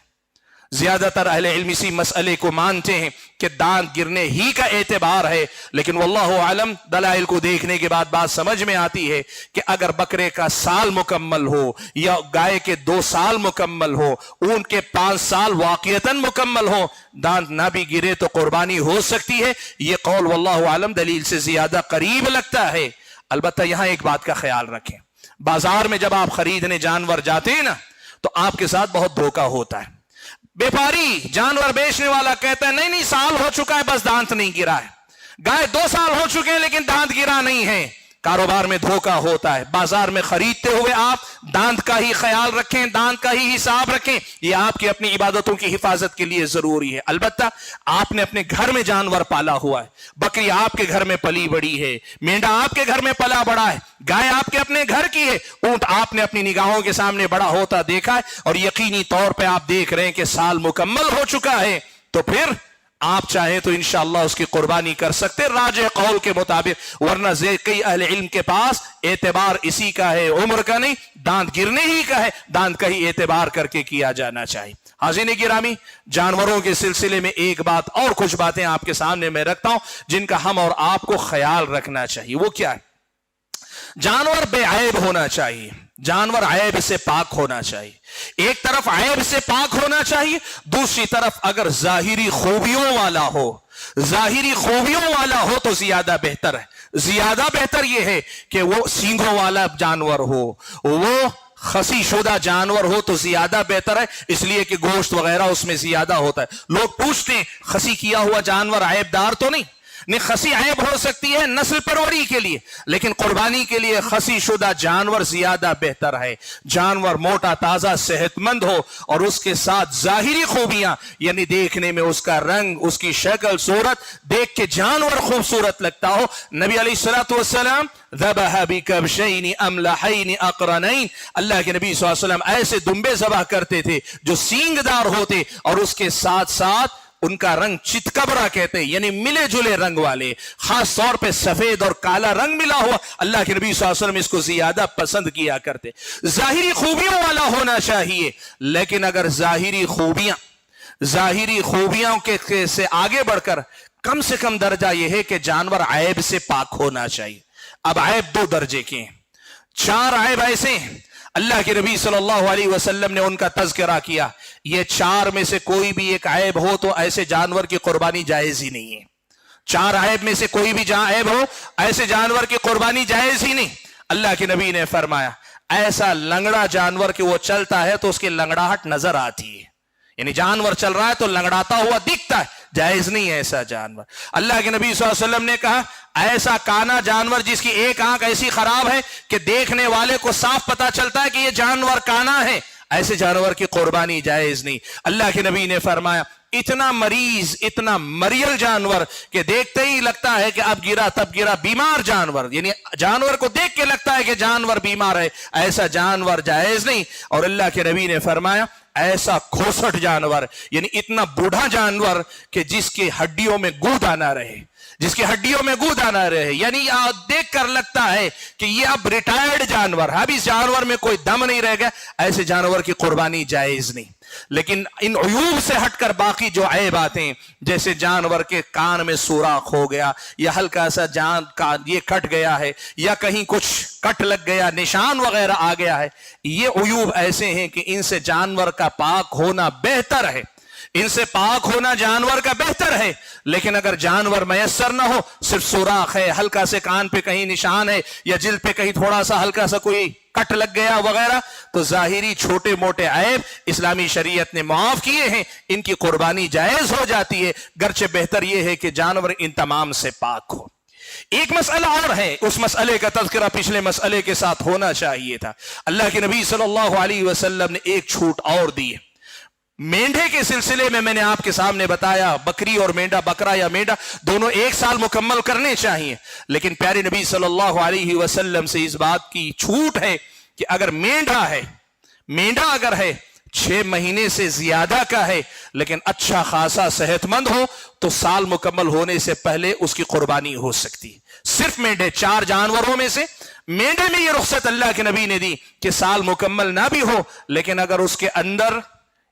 [SPEAKER 1] ज्यादातर अहले इल्म इसी मसले को मानते हैं कि दांत गिरने ही का एतबार है, लेकिन वल्लाहु आलम दलाइल को देखने के बाद बात समझ में आती है कि अगर बकरे का साल मुकम्मल हो या गाय के 2 साल मुकम्मल हो, ऊंट के 5 साल वाक़ियतन मुकम्मल हो, दांत ना भी गिरे तो कुर्बानी हो सकती है। यह कौल वल्लाहु आलम दलील से ज्यादा करीब लगता है। अलबत्ता यहां एक बात का ख्याल रखें, बाजार में जब आप खरीदने जानवर जाते हैं ना, तो आपके साथ बहुत धोखा होता है। व्यापारी जानवर बेचने वाला कहता है नहीं साल हो चुका है बस दांत नहीं गिरा है, गाय 2 साल हो चुके हैं लेकिन दांत गिरा नहीं है। कारोबार में धोखा होता है। बाजार में खरीदते हुए आप दांत का ही ख्याल रखें, दांत का ही हिसाब रखें, यह आपकी अपनी इबादतों की हिफाजत के लिए जरूरी है। अलबत्ता आपने अपने घर में जानवर पाला हुआ है, बकरी आपके घर में पली बड़ी है, मेंढा आपके घर में पला बड़ा है, गाय आपके अपने घर की है, ऊंट आपने अपनी निगाहों के सामने बड़ा होता देखा है और यकीनी तौर पर आप देख रहे हैं कि साल मुकम्मल हो चुका है, तो फिर आप चाहें तो इंशाअल्लाह उसकी कुर्बानी कर सकते राजे कौल के मुताबिक, वरना कई अहले इल्म के पास एतबार इसी का है, उम्र का नहीं, दांत गिरने ही का है, दांत का ही एतबार करके किया जाना चाहिए। हाज़िरीन गिरामी, जानवरों के सिलसिले में एक बात और कुछ बातें आपके सामने मैं रखता हूं जिनका हम और आपको ख्याल रखना चाहिए। वो क्या है? जानवर बेऐब होना चाहिए, जानवर ऐब से पाक होना चाहिए। एक तरफ ऐब से पाक होना चाहिए, दूसरी तरफ अगर जाहिरी खूबियों वाला हो, जाहिरी खूबियों वाला हो तो ज्यादा बेहतर है। ज्यादा बेहतर यह है कि वो सींगों वाला जानवर हो, वो खसी शुदा जानवर हो तो ज्यादा बेहतर है, इसलिए कि गोश्त वगैरह उसमें ज्यादा होता है। लोग पूछते हैं खसी किया हुआ जानवर ऐबदार तो नहीं? खसी ऐब हो सकती है नस्ल परवरी के लिए, लेकिन कुर्बानी के लिए खसी शुदा जानवर ज्यादा बेहतर है। जानवर मोटा ताजा सेहतमंद हो और उसके साथ जाहिरी खूबियां, यानी देखने में उसका रंग, उसकी शक्ल सूरत देख के जानवर खूबसूरत लगता हो। नबी अलैहिस्सलातु वस्सलाम ज़बह बिकबशैन अमलहैन अक़रनैन, अल्लाह के नबी सल्लल्लाहु अलैहि वसल्लम ऐसे दुम्बे ज़बह करते थे जो सींगदार होते और उसके साथ साथ उनका रंग चितकबरा कहते हैं, यानी मिले जुले रंग वाले, खास तौर पे सफेद और काला रंग मिला हुआ। अल्लाह के नबी सल्लल्लाहु अलैहि वसल्लम इसको ज्यादा पसंद किया करते। जाहिरी खूबियों वाला होना चाहिए, लेकिन अगर जाहिरी खूबियां के से आगे बढ़कर कम से कम दर्जा यह है कि जानवर ऐब से पाक होना चाहिए। अब ऐब दो दर्जे के हैं, 4 ऐब ऐसे हैं अल्लाह के नबी सल्लल्लाहु अलैहि वसल्लम ने उनका तज़किरा किया। ये 4 में से कोई भी एक ऐब हो तो ऐसे जानवर की कुर्बानी जायज ही नहीं है। 4 ऐब में से कोई भी ऐब हो, ऐसे जानवर की कुर्बानी जायज ही नहीं। अल्लाह के नबी ने फरमाया, ऐसा लंगड़ा जानवर कि वो चलता है तो उसकी लंगड़ाहट नजर आती है, यानी जानवर चल रहा है तो लंगड़ाता हुआ दिखता है, जायज नहीं है ऐसा जानवर। अल्लाह के नबी सल्लल्लाहु अलैहि वसल्लम ने कहा, ऐसा काना जानवर जिसकी एक आंख ऐसी खराब है कि देखने वाले को साफ पता चलता है कि यह जानवर काना है, ऐसे जानवर की कुर्बानी जायज नहीं। अल्लाह के नबी ने फरमाया, इतना मरीज, इतना मरियल जानवर कि देखते ही लगता है कि अब गिरा तब गिरा, बीमार जानवर, यानी जानवर को देख के लगता है कि जानवर बीमार है, ऐसा जानवर जायज नहीं। और अल्लाह के नबी ने फरमाया, ऐसा खोसट जानवर, यानी इतना बूढ़ा जानवर कि जिसकी हड्डियों में गूद आना रहे, जिसकी हड्डियों में गूद आना रहे, यानी देख कर लगता है कि ये अब रिटायर्ड जानवर है, अब इस जानवर में कोई दम नहीं रह गया, ऐसे जानवर की कुर्बानी जायज नहीं। लेकिन इन उयूब से हटकर बाकी जो ऐब आते हैं, जैसे जानवर के कान में सुराख हो गया, या हल्का सा जान का ये कट गया है, या कहीं कुछ कट लग गया, निशान वगैरह आ गया है, ये उयूब ऐसे हैं कि इनसे जानवर का पाक होना बेहतर है, इनसे पाक होना जानवर का बेहतर है। लेकिन अगर जानवर मयसर ना हो, सिर्फ सुराख है, हल्का से कान पे कहीं निशान है, या जिल्द पे कहीं थोड़ा सा हल्का सा कोई कट लग गया वगैरह, तो जाहिरी छोटे मोटे ऐब इस्लामी शरीयत ने माफ किए हैं, इनकी कुर्बानी जायज हो जाती है, गर्चे बेहतर यह है कि जानवर इन तमाम से पाक हो। एक मसला और है, उस मसले का तज़किरा पिछले मसले के साथ होना चाहिए था। अल्लाह के नबी सल्लल्लाहु अलैहि वसल्लम ने एक छूट और दी है। मेंढे के सिलसिले में मैंने आपके सामने बताया, बकरी और मेंढा, बकरा या मेंढा दोनों 1 साल मुकम्मल करने चाहिए, लेकिन प्यारे नबी सल्लल्लाहु अलैहि वसल्लम से इस बात की छूट है कि अगर मेंढा अगर है 6 महीने से ज्यादा का है, लेकिन अच्छा खासा सेहतमंद हो, तो साल मुकम्मल होने से पहले उसकी कुर्बानी हो सकती है। सिर्फ मेंढे, 4 जानवरों में से मेंढे में यह रुख्सत अल्लाह के नबी ने दी कि साल मुकम्मल ना भी हो, लेकिन अगर उसके अंदर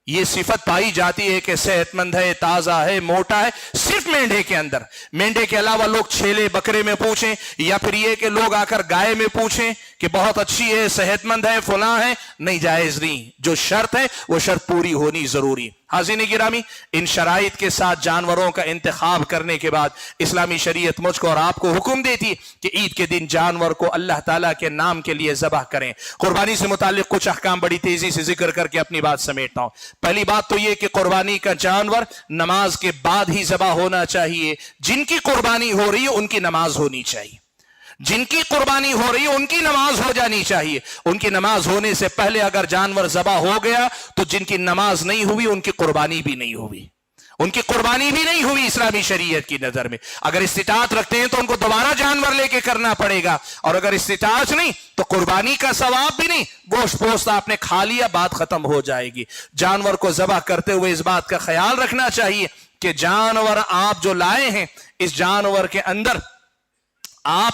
[SPEAKER 1] ये सिफत पाई जाती है कि सेहतमंद है, ताजा है, मोटा है, सिर्फ मेंढे के अंदर। मेंढे के अलावा लोग छेले बकरे में पूछें, या फिर ये कि लोग आकर गाय में पूछें कि बहुत अच्छी है, सेहतमंद है, फुला है, नहीं, जायज नहीं। जो शर्त है वो शर्त पूरी होनी जरूरी। हाज़िरीन गिरामी, इन शराइत के साथ जानवरों का इंतखाब करने के बाद इस्लामी शरीयत मुझको और आपको हुक्म देती कि ईद के दिन जानवर को अल्लाह ताला के नाम के लिए ज़बह करें। कुर्बानी से मुतालिक कुछ अहकाम बड़ी तेजी से जिक्र करके अपनी बात समेटता हूं। पहली बात तो यह कि कुर्बानी का जानवर नमाज के बाद ही ज़बह होना चाहिए। जिनकी कुर्बानी हो रही है उनकी नमाज होनी चाहिए, जिनकी कुर्बानी हो रही है उनकी नमाज हो जानी चाहिए। उनकी नमाज होने से पहले अगर जानवर ज़बह हो गया तो जिनकी नमाज नहीं हुई उनकी कुर्बानी भी नहीं हुई, उनकी कुर्बानी भी नहीं हुई इस्लामी शरीयत की नजर में। अगर इस्तिताअत रखते हैं तो उनको दोबारा जानवर लेके करना पड़ेगा, और अगर इस्तिताअत नहीं तो कुर्बानी का सवाब भी नहीं, गोश्त पोस्त आपने खा लिया, बात खत्म हो जाएगी। जानवर को ज़बह करते हुए इस बात का ख्याल रखना चाहिए کہ जानवर आप जो लाए हैं इस जानवर के अंदर आप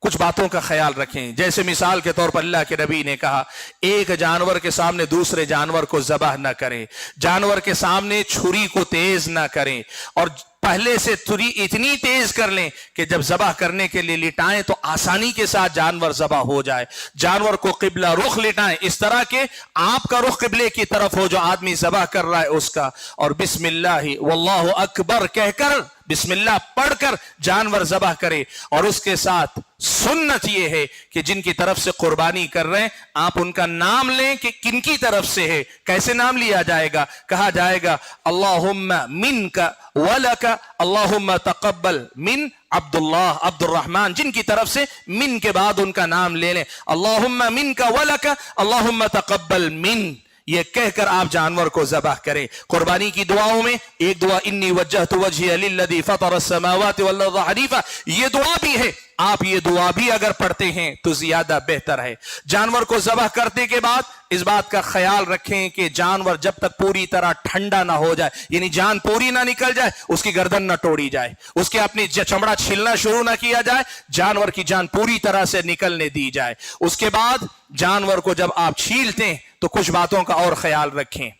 [SPEAKER 1] कुछ बातों का ख्याल रखें। जैसे मिसाल के तौर पर अल्लाह के नबी ने कहा, एक जानवर के सामने दूसरे जानवर को ज़बाह ना करें, जानवर के सामने छुरी को तेज ना करें, और पहले से छुरी इतनी तेज कर लें कि जब ज़बाह करने के लिए लिटाएं तो आसानी के साथ जानवर ज़बाह हो जाए। जानवर को किबला रुख लिटाएं, इस तरह के आपका रुख किबले की तरफ हो जो आदमी ज़बाह कर रहा है उसका, और बिस्मिल्लाह वल्लाहु अकबर कहकर बिस्मिल्लाह पढ़कर जानवर ज़बाह करे। और उसके साथ सुन्नत यह है कि जिनकी तरफ से कुर्बानी कर रहे हैं आप उनका नाम लें कि किनकी तरफ से है। कैसे नाम लिया जाएगा? कहा जाएगा अल्लाहुम्मा मिनका वलका अल्लाहुम्मा तक़ब्बल मिन अब्दुल्लाह अब्दुर्रहमान, जिनकी तरफ से मिन के बाद उनका नाम ले लें, अल्लाहुम्मा मिनका वलका अल्लाहुम्मा तक़ब्बल मिन, ये कहकर आप जानवर को ज़बाह करें। कुर्बानी की दुआओं में एक दुआ इन्नी वज्जहतु वजहिया लिल्लज़ी फ़तरा अस्समावाति वल अर्ज़ हनीफ़ा, ये दुआ भी है। आप ये दुआ भी अगर पढ़ते हैं तो ज्यादा बेहतर है। जानवर को ज़बाह करने के बाद इस बात का ख्याल रखें कि जानवर जब तक पूरी तरह ठंडा ना हो जाए, यानी जान पूरी ना निकल जाए, उसकी गर्दन ना तोड़ी जाए, उसके अपनी चमड़ा छीलना शुरू ना किया जाए, जानवर की जान पूरी तरह से निकलने दी जाए। उसके बाद जानवर को जब आप छीलते हैं तो कुछ बातों का और ख्याल रखें।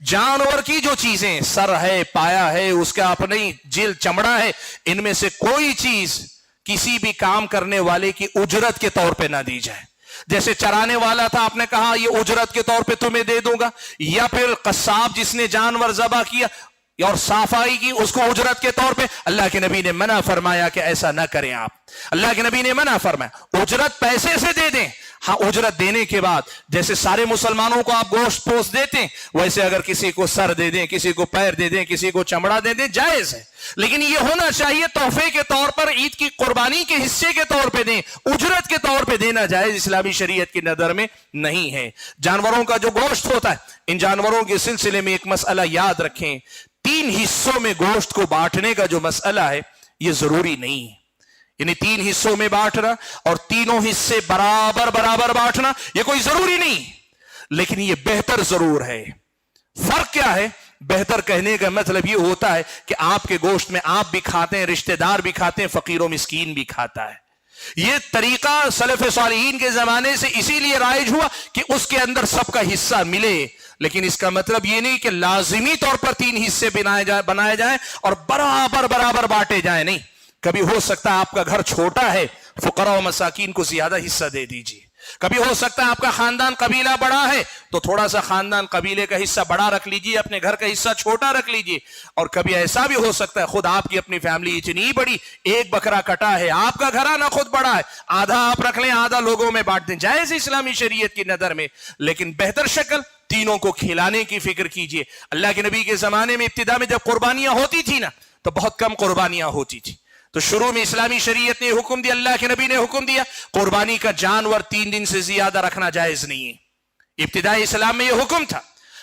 [SPEAKER 1] जानवर की जो चीजें, सर है, पाया है, उसका अपनी जिल्द चमड़ा है, इनमें से कोई चीज किसी भी काम करने वाले की उजरत के तौर पे ना दी जाए। जैसे चराने वाला था, आपने कहा ये उजरत के तौर पे तुम्हें दे दूंगा, या फिर कस्साब जिसने जानवर ज़बाह किया और साफाई की उसको उजरत के तौर पे, अल्लाह के नबी ने मना फरमाया कि ऐसा ना करें आप। अल्लाह के नबी ने मना फरमाया उजरत पैसे से दे दें। हाँ, उजरत देने के बाद जैसे सारे मुसलमानों को आप गोश्त पोस्ट देते हैं, वैसे अगर किसी को सर दे दें, किसी को पैर दे दें, किसी को चमड़ा दे दें, जायज है। लेकिन ये होना चाहिए तोहफे के तौर पर, ईद की कुर्बानी के हिस्से के तौर पे दें, उजरत के तौर पे देना जायज इस्लामी शरीयत की नजर में नहीं है। जानवरों का जो गोश्त होता है, इन जानवरों के सिलसिले में एक मसला याद रखें, 3 हिस्सों में गोश्त को बांटने का जो मसला है ये जरूरी नहीं है। यानी 3 हिस्सों में बांटना और तीनों हिस्से बराबर बराबर बांटना ये कोई जरूरी नहीं, लेकिन ये बेहतर जरूर है। फर्क क्या है? बेहतर कहने का मतलब ये होता है कि आपके गोश्त में आप भी खाते हैं, रिश्तेदार भी खाते हैं, फकीर और मिस्कीन भी खाता है। ये तरीका सलफ सालिहीन के जमाने से इसीलिए राइज हुआ कि उसके अंदर सबका हिस्सा मिले। लेकिन इसका मतलब ये नहीं कि लाजिमी तौर पर 3 हिस्से बनाए जाए और बराबर बराबर बांटे जाए, नहीं। कभी हो सकता है आपका घर छोटा है, फुकरा और मसाकीन को ज्यादा हिस्सा दे दीजिए। कभी हो सकता है आपका खानदान कबीला बड़ा है तो थोड़ा सा खानदान कबीले का हिस्सा बड़ा रख लीजिए, अपने घर का हिस्सा छोटा रख लीजिए। और कभी ऐसा भी हो सकता है खुद आपकी अपनी फैमिली इतनी बड़ी, एक बकरा कटा है, आपका घराना खुद बड़ा है, आधा आप रख लें, आधा लोगों में बांट दें, जायज इस्लामी शरीयत की नजर में। लेकिन बेहतर शक्ल तीनों को खिलाने की फिक्र कीजिए। अल्लाह के नबी के जमाने में इब्तिदा में जब कुर्बानियां होती थी ना, तो बहुत कम कुर्बानियां होती थी। तो शुरू में इस्लामी शरीयत ने हुक्म दिया, अल्लाह के नबी ने हुक्म दिया, कुर्बानी का जानवर 3 दिन से ज्यादा रखना जायज नहीं है। इब्तिदाई इस्लाम में यह हुक्म था।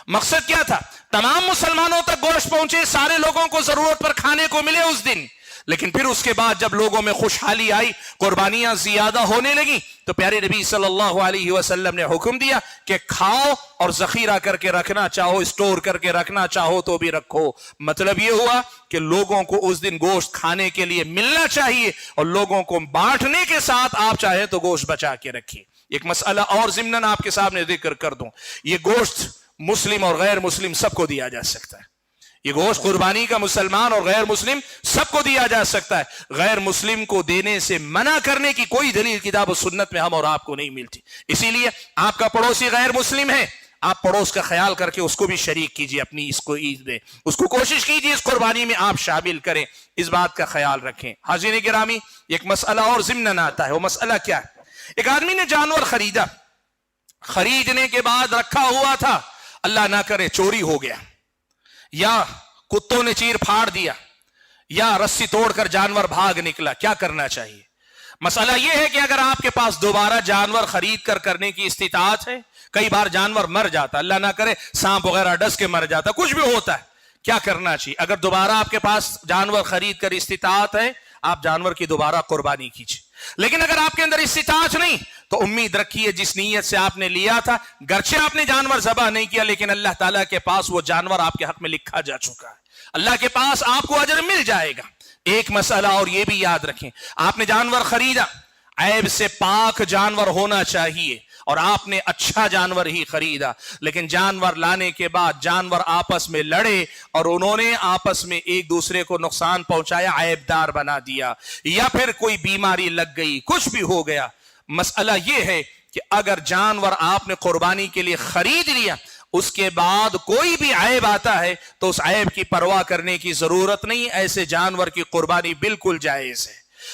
[SPEAKER 1] मकसद क्या था? तमाम मुसलमानों तक गोश्त पहुंचे, सारे लोगों को जरूरत पर खाने को मिले उस दिन। लेकिन फिर उसके बाद जब लोगों में खुशहाली आई, कुर्बानियां ज्यादा होने लगी, तो प्यारे नबी सल्लल्लाहु अलैहि वसल्लम ने हुक्म दिया कि खाओ और जखीरा करके रखना, चाहो स्टोर करके रखना, चाहो तो भी रखो। मतलब यह हुआ कि लोगों को उस दिन गोश्त खाने के लिए मिलना चाहिए और लोगों को बांटने के साथ आप चाहे तो गोश्त बचा के रखिए। एक मसला और ज़िम्नन आपके सामने जिक्र कर दूं, ये गोश्त मुस्लिम और गैर मुस्लिम सबको दिया जा सकता है। ये गोश्त कुर्बानी का मुसलमान और गैर मुस्लिम सबको दिया जा सकता है। गैर मुस्लिम को देने से मना करने की कोई दलील किताब और सुन्नत में हम और आपको नहीं मिलती। इसीलिए आपका पड़ोसी गैर मुस्लिम है, आप पड़ोस का ख्याल करके उसको भी शरीक कीजिए, अपनी इसको ईद दे, उसको कोशिश कीजिए इस कुर्बानी में आप शामिल करें, इस बात का ख्याल रखें। हाज़िरीन गिरामी, एक मसला और ज़िम्नन आता है। वो मसला क्या है? एक आदमी ने जानवर खरीदा, खरीदने के बाद रखा हुआ था, अल्लाह ना करे चोरी हो गया, या कुत्तों ने चीर फाड़ दिया, या रस्सी तोड़कर जानवर भाग निकला, क्या करना चाहिए? मसला यह है कि अगर आपके पास दोबारा जानवर खरीद कर करने की इस्तिताअत है, कई बार जानवर मर जाता, अल्लाह ना करे सांप वगैरह डस के मर जाता, कुछ भी होता है, क्या करना चाहिए? अगर दोबारा आपके पास जानवर खरीद कर इस्तिताअत है, आप जानवर की दोबारा कुर्बानी कीजिए। लेकिन अगर आपके अंदर इस्तिताअत नहीं, तो उम्मीद रखिए जिस नीयत से आपने लिया था, गर्चे आपने जानवर ज़बह नहीं किया, लेकिन अल्लाह ताला के पास वो जानवर आपके हक में लिखा जा चुका है। اللہ کے پاس آپ کو اجر مل جائے گا۔ ایک مسئلہ اور یہ بھی یاد رکھیں، آپ نے جانور خریدا، عیب سے پاک جانور ہونا چاہیے، اور آپ نے اچھا جانور ہی خریدا، لیکن جانور لانے کے بعد جانور آپس میں لڑے اور انہوں نے آپس میں ایک دوسرے کو نقصان پہنچایا، عیب دار بنا دیا، یا پھر کوئی بیماری لگ گئی، کچھ بھی ہو گیا۔ مسئلہ یہ ہے کہ اگر جانور آپ نے قربانی کے لیے خرید لیا، اس کے بعد کوئی بھی عیب آتا ہے تو اس عیب کی پرواہ کرنے کی ضرورت نہیں، ایسے جانور کی قربانی بالکل جائز ہے۔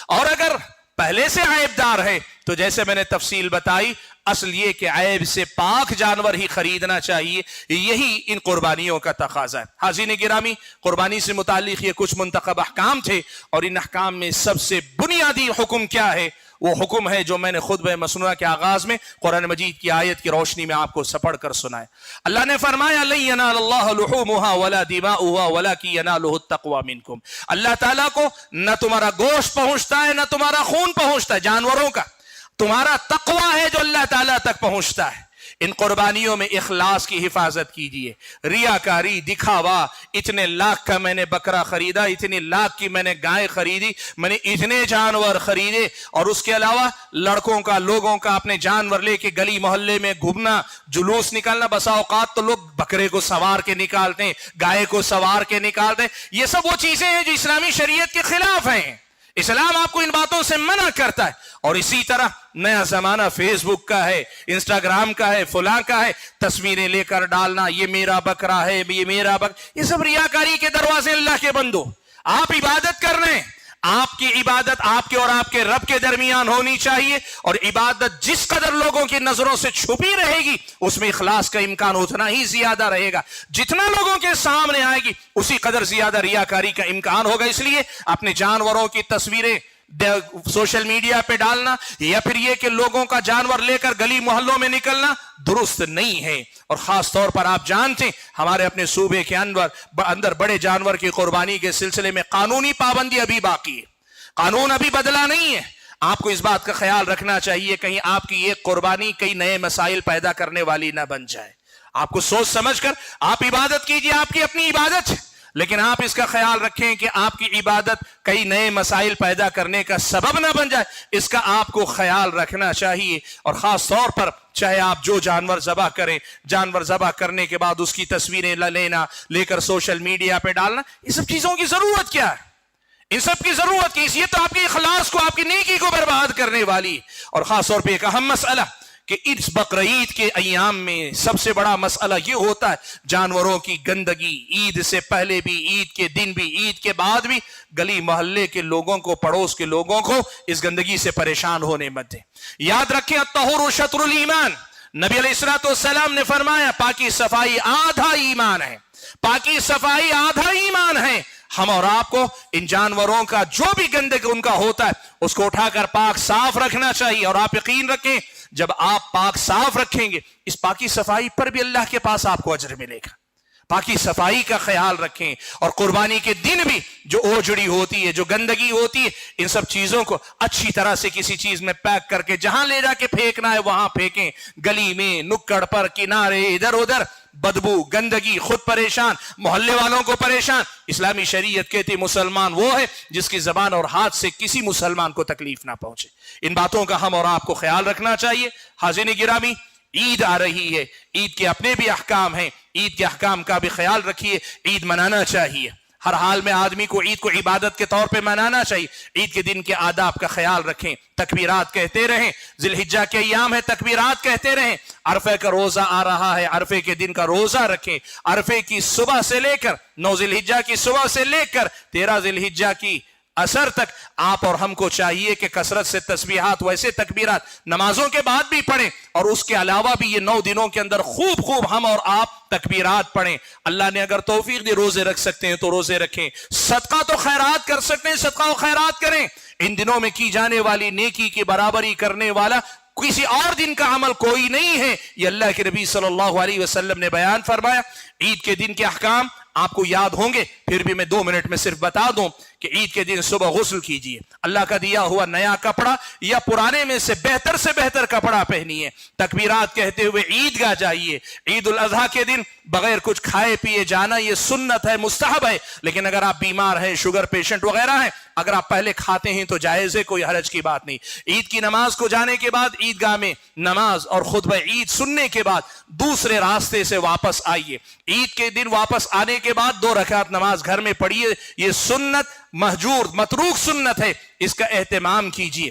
[SPEAKER 1] اور اگر پہلے سے عیب دار ہے تو جیسے میں نے تفصیل بتائی، اصل یہ کہ عیب سے پاک جانور ہی خریدنا چاہیے، یہی ان قربانیوں کا تقاضا ہے۔ حاضرین گرامی، قربانی سے متعلق یہ کچھ منتخب احکام تھے، اور ان احکام میں سب سے بنیادی حکم کیا ہے؟ وہ حکم ہے جو میں نے خطبہ مسنونہ کے آغاز میں قرآن مجید کی آیت کی روشنی میں آپ کو سپڑ کر سنائے۔ اللہ نے فرمایا لن ینال اللہ لحومها ولا دماؤها ولکن ینالہ التقوی منکم۔ اللہ تعالیٰ کو نہ تمہارا گوشت پہنچتا ہے نہ تمہارا خون پہنچتا ہے جانوروں کا، تمہارا تقوی ہے جو اللہ تعالیٰ تک پہنچتا ہے۔ ان قربانیوں میں اخلاص کی حفاظت کیجئے، ریاکاری، دکھاوا، اتنے لاکھ کا میں نے بکرا خریدا، اتنے لاکھ کی میں نے گائے خریدی، میں نے اتنے جانور خریدے، اور اس کے علاوہ لڑکوں کا، لوگوں کا اپنے جانور لے کے گلی محلے میں گھومنا، جلوس نکالنا، بسا اوقات تو لوگ بکرے کو سوار کے نکالتے ہیں، گائے کو سوار کے نکالتے ہیں۔ یہ سب وہ چیزیں ہیں جو اسلامی شریعت کے خلاف ہیں۔ اسلام آپ کو ان باتوں سے منع کرتا ہے۔ اور اسی طرح نیا زمانہ فیس بک کا ہے، انسٹاگرام کا ہے، فلاں کا ہے، تصویریں لے کر ڈالنا، یہ میرا بکرا ہے، یہ میرا یہ سب ریاکاری کے دروازے۔ اللہ کے بندو، آپ عبادت کر رہے ہیں، آپ کی عبادت آپ کے اور آپ کے رب کے درمیان ہونی چاہیے، اور عبادت جس قدر لوگوں کی نظروں سے چھپی رہے گی اس میں اخلاص کا امکان اتنا ہی زیادہ رہے گا، جتنا لوگوں کے سامنے آئے گی اسی قدر زیادہ ریاکاری کا امکان ہوگا۔ اس لیے اپنے جانوروں کی تصویریں سوشل میڈیا پہ ڈالنا، یا پھر یہ کہ لوگوں کا جانور لے کر گلی محلوں میں نکلنا درست نہیں ہے۔ اور خاص طور پر آپ جانتے ہیں ہمارے اپنے صوبے کے اندر بڑے جانور کی قربانی کے سلسلے میں قانونی پابندی ابھی باقی ہے، قانون ابھی بدلا نہیں ہے۔ آپ کو اس بات کا خیال رکھنا چاہیے کہیں آپ کی ایک قربانی کئی نئے مسائل پیدا کرنے والی نہ بن جائے۔ آپ کو سوچ سمجھ کر آپ عبادت کیجئے، آپ کی اپنی عبادت ہے، لیکن آپ اس کا خیال رکھیں کہ آپ کی عبادت کئی نئے مسائل پیدا کرنے کا سبب نہ بن جائے، اس کا آپ کو خیال رکھنا چاہیے۔ اور خاص طور پر چاہے آپ جو جانور ذبح کریں، جانور ذبح کرنے کے بعد اس کی تصویریں لینا، لے کر سوشل میڈیا پہ ڈالنا، یہ سب چیزوں کی ضرورت کیا ہے؟ ان سب کی ضرورت کی؟ یہ تو آپ کے اخلاص کو، آپ کی نیکی کو برباد کرنے والی۔ اور خاص طور پہ ایک اہم مسئلہ کہ اس بقرعید کے ایام میں سب سے بڑا مسئلہ یہ ہوتا ہے جانوروں کی گندگی، عید سے پہلے بھی، عید کے دن بھی، عید کے بعد بھی گلی محلے کے لوگوں کو، پڑوس کے لوگوں کو اس گندگی سے پریشان ہونے مت دیں۔ یاد رکھیں الطہور شطر الایمان، نبی علیہ الصلوۃ والسلام نے فرمایا پاکی صفائی آدھا ایمان ہے، پاکی صفائی آدھا ایمان ہے۔ ہم اور آپ کو ان جانوروں کا جو بھی گندگی ان کا ہوتا ہے اس کو اٹھا کر پاک صاف رکھنا چاہیے۔ اور آپ یقین رکھیں جب آپ پاک صاف رکھیں گے اس پاکی صفائی پر بھی اللہ کے پاس آپ کو اجر ملے گا۔ پاکی صفائی کا خیال رکھیں، اور قربانی کے دن بھی جو اوجڑی ہوتی ہے، جو گندگی ہوتی ہے، ان سب چیزوں کو اچھی طرح سے کسی چیز میں پیک کر کے جہاں لے جا کے پھینکنا ہے وہاں پھینکیں، گلی میں، نکڑ پر، کنارے، ادھر ادھر، بدبو، گندگی، خود پریشان، محلے والوں کو پریشان۔ اسلامی شریعت کہتی مسلمان وہ ہے جس کی زبان اور ہاتھ سے کسی مسلمان کو تکلیف نہ پہنچے۔ ان باتوں کا ہم اور آپ کو خیال رکھنا چاہیے۔ حاضرین گرامی، عید آ رہی ہے، عید کے اپنے بھی احکام ہیں، عید کے احکام کا بھی خیال رکھیے۔ عید منانا چاہیے، ہر حال میں آدمی کو عید کو عبادت کے طور پہ منانا چاہیے۔ عید کے دن کے آداب کا خیال رکھیں، تکبیرات کہتے رہیں، ذی الحجہ کے ایام ہے تکبیرات کہتے رہیں۔ عرفے کا روزہ آ رہا ہے، عرفے کے دن کا روزہ رکھیں۔ عرفے کی صبح سے لے کر 9 ذی الحجہ کی صبح سے لے کر 13 ذی الحجہ کی اثر تک آپ اور ہم کو چاہیے کہ کثرت سے تسبیحات، ویسے تکبیرات نمازوں کے بعد بھی پڑھیں، اور اس کے علاوہ بھی یہ 9 دنوں کے اندر خوب ہم اور آپ تکبیرات پڑھیں۔ اللہ نے اگر توفیق دی روزے رکھ سکتے ہیں تو روزے رکھیں، صدقہ تو خیرات کر سکتے ہیں، صدقہ و خیرات کریں۔ ان دنوں میں کی جانے والی نیکی کی برابری کرنے والا کسی اور دن کا عمل کوئی نہیں ہے، یہ اللہ کے نبی صلی اللہ علیہ وسلم نے بیان فرمایا۔ عید کے دن کے احکام آپ کو یاد ہوں گے، پھر بھی میں 2 منٹ میں صرف بتا دوں کہ عید کے دن صبح غسل کیجئے، اللہ کا دیا ہوا نیا کپڑا یا پرانے میں سے بہتر کپڑا پہنیے، تکبیرات کہتے ہوئے عیدگاہ جائیے۔ عید الاضحیٰ کے دن بغیر کچھ کھائے پیے جانا یہ سنت ہے، مستحب ہے، لیکن اگر آپ بیمار ہیں، شوگر پیشنٹ وغیرہ ہیں، اگر آپ پہلے کھاتے ہیں تو جائز ہے، کوئی حرج کی بات نہیں۔ عید کی نماز کو جانے کے بعد عیدگاہ میں نماز اور خطبہ عید سننے کے بعد دوسرے راستے سے واپس آئیے۔ عید کے دن واپس آنے کے بعد 2 رکعت نماز گھر میں پڑھیے، یہ سنت مہجور متروک سنت ہے، اس کا اہتمام کیجیے۔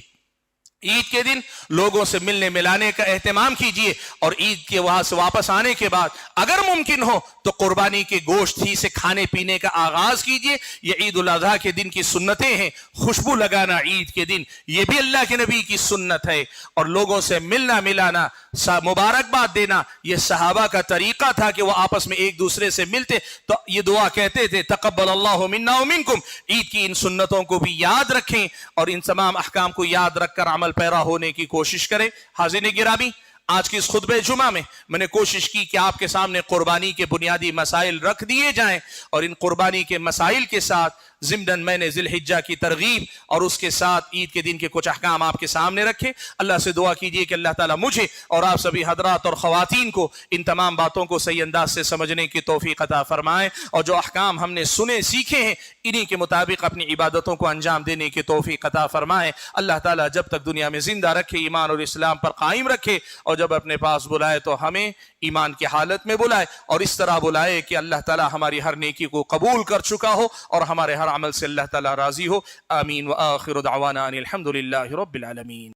[SPEAKER 1] عید کے دن لوگوں سے ملنے ملانے کا اہتمام کیجیے، اور عید کے وہاں سے واپس آنے کے بعد اگر ممکن ہو تو قربانی کے گوشت ہی سے کھانے پینے کا آغاز کیجیے۔ یہ عید الاضحیٰ کے دن کی سنتیں ہیں، خوشبو لگانا عید کے دن یہ بھی اللہ کے نبی کی سنت ہے، اور لوگوں سے ملنا ملانا، مبارکباد دینا یہ صحابہ کا طریقہ تھا کہ وہ آپس میں ایک دوسرے سے ملتے تو یہ دعا کہتے تھے، تقبل اللہ منا ومنکم۔ عید کی ان سنتوں کو بھی یاد رکھیں اور ان تمام احکام کو یاد رکھ کر عمل پیرا ہونے کی کوشش کریں۔ حاضرین گرامی، آج کی اس خطبہ جمعہ میں نے کوشش کی کہ آپ کے سامنے قربانی کے بنیادی مسائل رکھ دیے جائیں، اور ان قربانی کے مسائل کے ساتھ ضمناً میں نے ذی الحجہ کی ترغیب اور اس کے ساتھ عید کے دن کے کچھ احکام آپ کے سامنے رکھے۔ اللہ سے دعا کیجئے کہ اللہ تعالیٰ مجھے اور آپ سبھی حضرات اور خواتین کو ان تمام باتوں کو صحیح انداز سے سمجھنے کی توفیق عطا فرمائے، اور جو احکام ہم نے سنے سیکھے ہیں انہی کے مطابق اپنی عبادتوں کو انجام دینے کی توفیق عطا فرمائے۔ اللہ تعالیٰ جب تک دنیا میں زندہ رکھے، ایمان اور اسلام پر قائم رکھے، اور جب اپنے پاس بلائے تو ہمیں ایمان کی حالت میں بلائے، اور اس طرح بلائے کہ اللہ تعالیٰ ہماری ہر نیکی کو قبول کر چکا ہو اور ہمارے ہر عمل سے اللہ تعالیٰ راضی ہو۔ آمین۔ وآخر دعوانا ان الحمد للہ رب العالمین۔